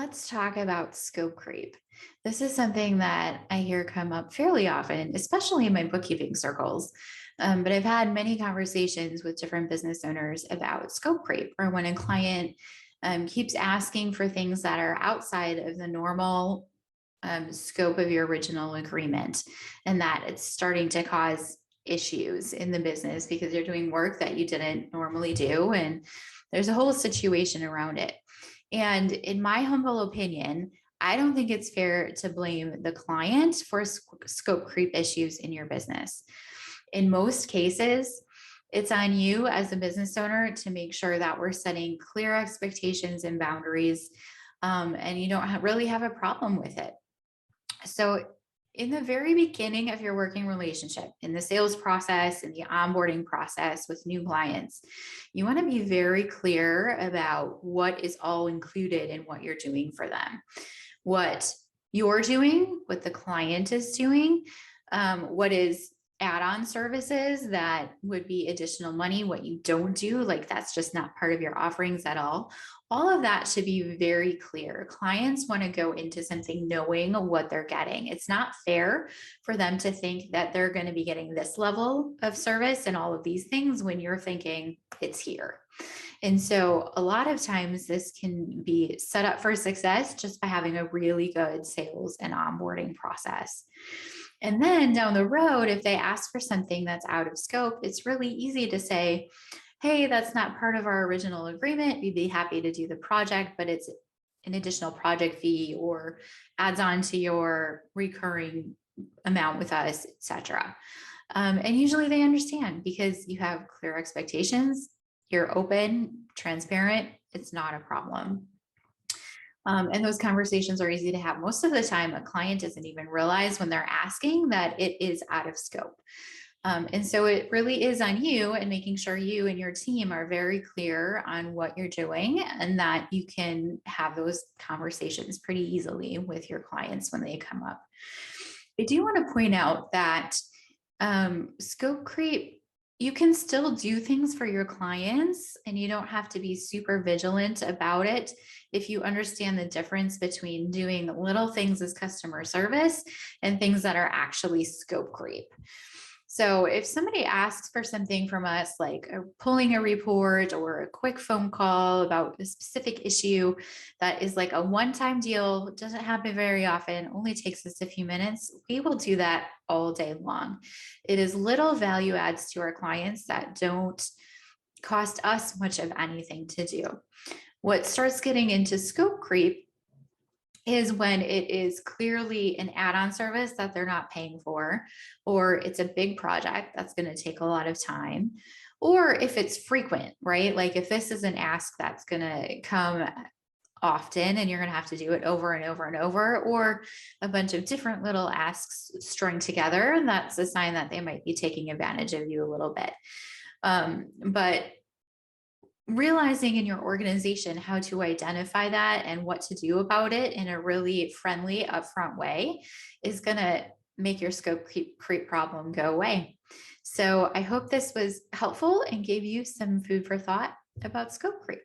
Let's talk about scope creep. This is something that I hear come up fairly often, especially in my bookkeeping circles. But I've had many conversations with different business owners about scope creep, or when a client keeps asking for things that are outside of the normal scope of your original agreement, and that it's starting to cause issues in the business because you're doing work that you didn't normally do. And there's a whole situation around it. And in my humble opinion, I don't think it's fair to blame the client for scope creep issues in your business. In most cases, it's on you as a business owner to make sure that we're setting clear expectations and boundaries, and you don't really have a problem with it. So, in the very beginning of your working relationship, in the sales process, in the onboarding process with new clients, you want to be very clear about what is all included in what you're doing for them, what you're doing, what the client is doing, what is add-on services that would be additional money, what you don't do, like that's just not part of your offerings at all. All of that should be very clear. Clients want to go into something knowing what they're getting. It's not fair for them to think that they're going to be getting this level of service and all of these things when you're thinking it's here. And so a lot of times this can be set up for success just by having a really good sales and onboarding process. And then down the road, if they ask for something that's out of scope, it's really easy to say, hey, that's not part of our original agreement. We'd be happy to do the project, but it's an additional project fee or adds on to your recurring amount with us, etc. And usually they understand because you have clear expectations, you're open, transparent, it's not a problem. And those conversations are easy to have. Most of the time, a client doesn't even realize when they're asking that it is out of scope. And so it really is on you and making sure you and your team are very clear on what you're doing and that you can have those conversations pretty easily with your clients when they come up. I do want to point out that scope creep, you can still do things for your clients and you don't have to be super vigilant about it if you understand the difference between doing little things as customer service and things that are actually scope creep. So if somebody asks for something from us, like pulling a report or a quick phone call about a specific issue that is like a one-time deal, doesn't happen very often, only takes us a few minutes, we will do that all day long. It is little value adds to our clients that don't cost us much of anything to do. What starts getting into scope creep is when it is clearly an add-on service that they're not paying for, or it's a big project that's going to take a lot of time, or if it's frequent, right? Like if this is an ask that's going to come often and you're going to have to do it over and over and over, or a bunch of different little asks strung together, that's a sign that they might be taking advantage of you a little bit. But realizing in your organization how to identify that and what to do about it in a really friendly, upfront way is going to make your scope creep problem go away. So I hope this was helpful and gave you some food for thought about scope creep.